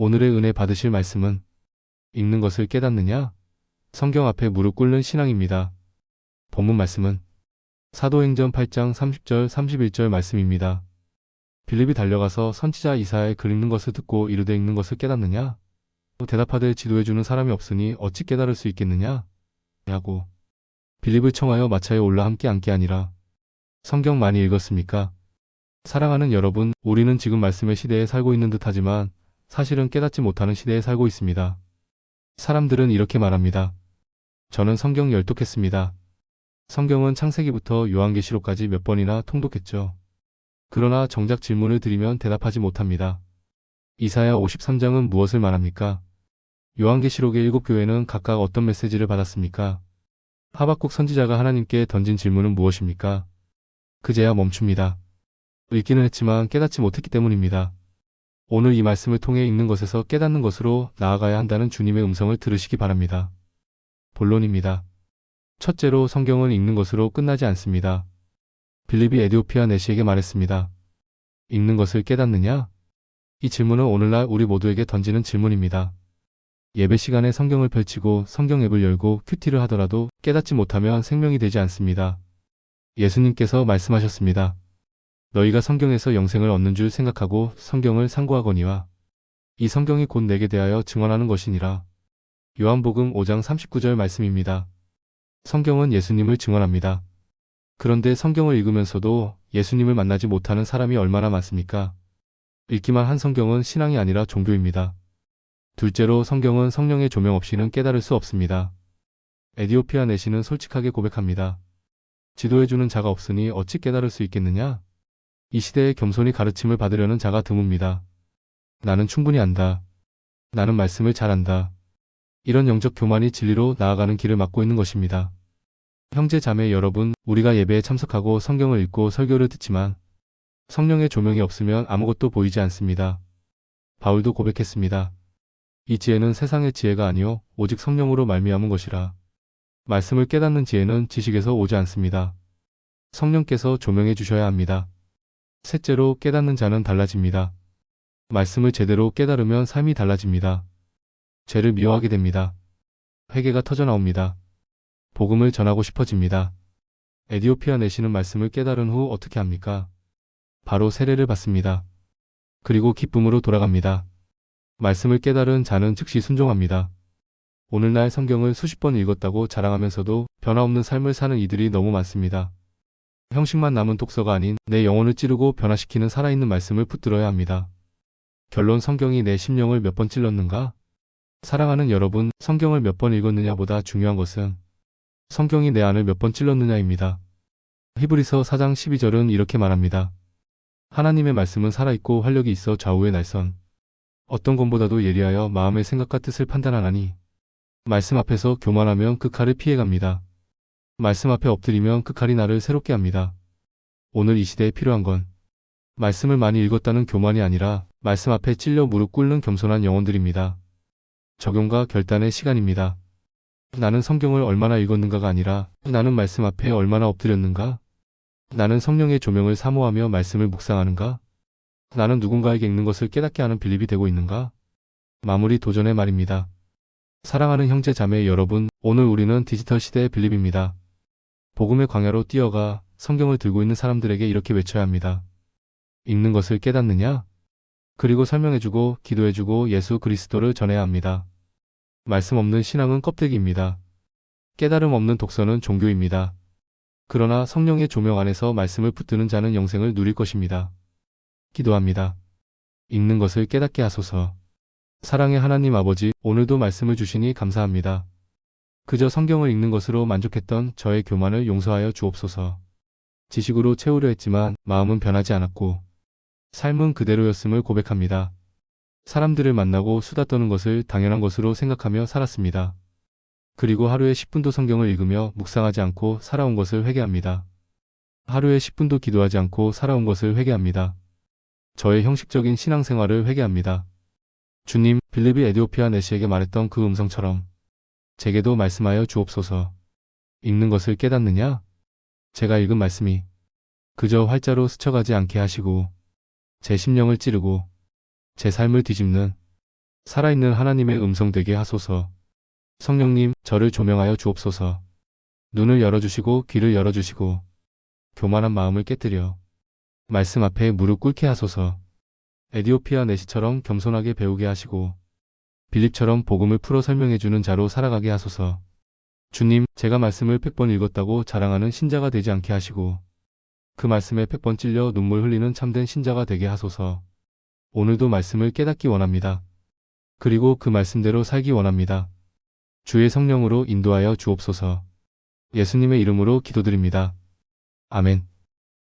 오늘의 은혜 받으실 말씀은 읽는 것을 깨닫느냐? 성경 앞에 무릎 꿇는 신앙입니다. 본문 말씀은 사도행전 8장 30절 31절 말씀입니다. 빌립이 달려가서 선지자 이사야의 글 읽는 것을 듣고 이르되 읽는 것을 깨닫느냐? 대답하되 지도해주는 사람이 없으니 어찌 깨달을 수 있겠느냐? 하고 빌립을 청하여 마차에 올라 함께 앉게 하니라. 성경 많이 읽었습니까? 사랑하는 여러분, 우리는 지금 말씀의 시대에 살고 있는 듯하지만 사실은 깨닫지 못하는 시대에 살고 있습니다. 사람들은 이렇게 말합니다. 저는 성경 열독했습니다. 성경은 창세기부터 요한계시록까지 몇 번이나 통독했죠. 그러나 정작 질문을 드리면 대답하지 못합니다. 이사야 53장은 무엇을 말합니까? 요한계시록의 7교회는 각각 어떤 메시지를 받았습니까? 하박국 선지자가 하나님께 던진 질문은 무엇입니까? 그제야 멈춥니다. 읽기는 했지만 깨닫지 못했기 때문입니다. 오늘 이 말씀을 통해 읽는 것에서 깨닫는 것으로 나아가야 한다는 주님의 음성을 들으시기 바랍니다. 본론입니다. 첫째로 성경은 읽는 것으로 끝나지 않습니다. 빌립이 에디오피아 내시에게 말했습니다. 읽는 것을 깨닫느냐? 이 질문은 오늘날 우리 모두에게 던지는 질문입니다. 예배 시간에 성경을 펼치고 성경 앱을 열고 큐티를 하더라도 깨닫지 못하면 생명이 되지 않습니다. 예수님께서 말씀하셨습니다. 너희가 성경에서 영생을 얻는 줄 생각하고 성경을 상고하거니와 이 성경이 곧 내게 대하여 증언하는 것이니라. 요한복음 5장 39절 말씀입니다. 성경은 예수님을 증언합니다. 그런데 성경을 읽으면서도 예수님을 만나지 못하는 사람이 얼마나 많습니까? 읽기만 한 성경은 신앙이 아니라 종교입니다. 둘째로 성경은 성령의 조명 없이는 깨달을 수 없습니다. 에디오피아 내시는 솔직하게 고백합니다. 지도해주는 자가 없으니 어찌 깨달을 수 있겠느냐? 이 시대에 겸손히 가르침을 받으려는 자가 드뭅니다. 나는 충분히 안다. 나는 말씀을 잘 안다. 이런 영적 교만이 진리로 나아가는 길을 막고 있는 것입니다. 형제 자매 여러분, 우리가 예배에 참석하고 성경을 읽고 설교를 듣지만 성령의 조명이 없으면 아무것도 보이지 않습니다. 바울도 고백했습니다. 이 지혜는 세상의 지혜가 아니요 오직 성령으로 말미암은 것이라. 말씀을 깨닫는 지혜는 지식에서 오지 않습니다. 성령께서 조명해 주셔야 합니다. 셋째로 깨닫는 자는 달라집니다. 말씀을 제대로 깨달으면 삶이 달라집니다. 죄를 미워하게 됩니다. 회개가 터져나옵니다. 복음을 전하고 싶어집니다. 에디오피아 내시는 말씀을 깨달은 후 어떻게 합니까? 바로 세례를 받습니다. 그리고 기쁨으로 돌아갑니다. 말씀을 깨달은 자는 즉시 순종합니다. 오늘날 성경을 수십 번 읽었다고 자랑하면서도 변화없는 삶을 사는 이들이 너무 많습니다. 형식만 남은 독서가 아닌 내 영혼을 찌르고 변화시키는 살아있는 말씀을 붙들어야 합니다. 결론, 성경이 내 심령을 몇 번 찔렀는가? 사랑하는 여러분, 성경을 몇 번 읽었느냐보다 중요한 것은 성경이 내 안을 몇 번 찔렀느냐입니다. 히브리서 4장 12절은 이렇게 말합니다. 하나님의 말씀은 살아있고 활력이 있어 좌우의 날선 어떤 검보다도 예리하여 마음의 생각과 뜻을 판단하나니 말씀 앞에서 교만하면 그 칼을 피해갑니다. 말씀 앞에 엎드리면 그 칼이 나를 새롭게 합니다. 오늘 이 시대에 필요한 건 말씀을 많이 읽었다는 교만이 아니라 말씀 앞에 찔려 무릎 꿇는 겸손한 영혼들입니다. 적용과 결단의 시간입니다. 나는 성경을 얼마나 읽었는가가 아니라 나는 말씀 앞에 얼마나 엎드렸는가? 나는 성령의 조명을 사모하며 말씀을 묵상하는가? 나는 누군가에게 읽는 것을 깨닫게 하는 빌립이 되고 있는가? 마무리 도전의 말입니다. 사랑하는 형제 자매 여러분, 오늘 우리는 디지털 시대의 빌립입니다. 복음의 광야로 뛰어가 성경을 들고 있는 사람들에게 이렇게 외쳐야 합니다. 읽는 것을 깨닫느냐? 그리고 설명해주고 기도해주고 예수 그리스도를 전해야 합니다. 말씀 없는 신앙은 껍데기입니다. 깨달음 없는 독서는 종교입니다. 그러나 성령의 조명 안에서 말씀을 붙드는 자는 영생을 누릴 것입니다. 기도합니다. 읽는 것을 깨닫게 하소서. 사랑의 하나님 아버지, 오늘도 말씀을 주시니 감사합니다. 그저 성경을 읽는 것으로 만족했던 저의 교만을 용서하여 주옵소서. 지식으로 채우려 했지만 마음은 변하지 않았고 삶은 그대로였음을 고백합니다. 사람들을 만나고 수다 떠는 것을 당연한 것으로 생각하며 살았습니다. 그리고 하루에 10분도 성경을 읽으며 묵상하지 않고 살아온 것을 회개합니다. 하루에 10분도 기도하지 않고 살아온 것을 회개합니다. 저의 형식적인 신앙생활을 회개합니다. 주님, 빌립이 에디오피아 내시에게 말했던 그 음성처럼 제게도 말씀하여 주옵소서. 읽는 것을 깨닫느냐? 제가 읽은 말씀이 그저 활자로 스쳐가지 않게 하시고 제 심령을 찌르고 제 삶을 뒤집는 살아있는 하나님의 음성 되게 하소서. 성령님, 저를 조명하여 주옵소서. 눈을 열어주시고 귀를 열어주시고 교만한 마음을 깨뜨려 말씀 앞에 무릎 꿇게 하소서. 에디오피아 내시처럼 겸손하게 배우게 하시고 빌립처럼 복음을 풀어 설명해주는 자로 살아가게 하소서. 주님, 제가 말씀을 100번 읽었다고 자랑하는 신자가 되지 않게 하시고 그 말씀에 100번 찔려 눈물 흘리는 참된 신자가 되게 하소서. 오늘도 말씀을 깨닫기 원합니다. 그리고 그 말씀대로 살기 원합니다. 주의 성령으로 인도하여 주옵소서. 예수님의 이름으로 기도드립니다. 아멘.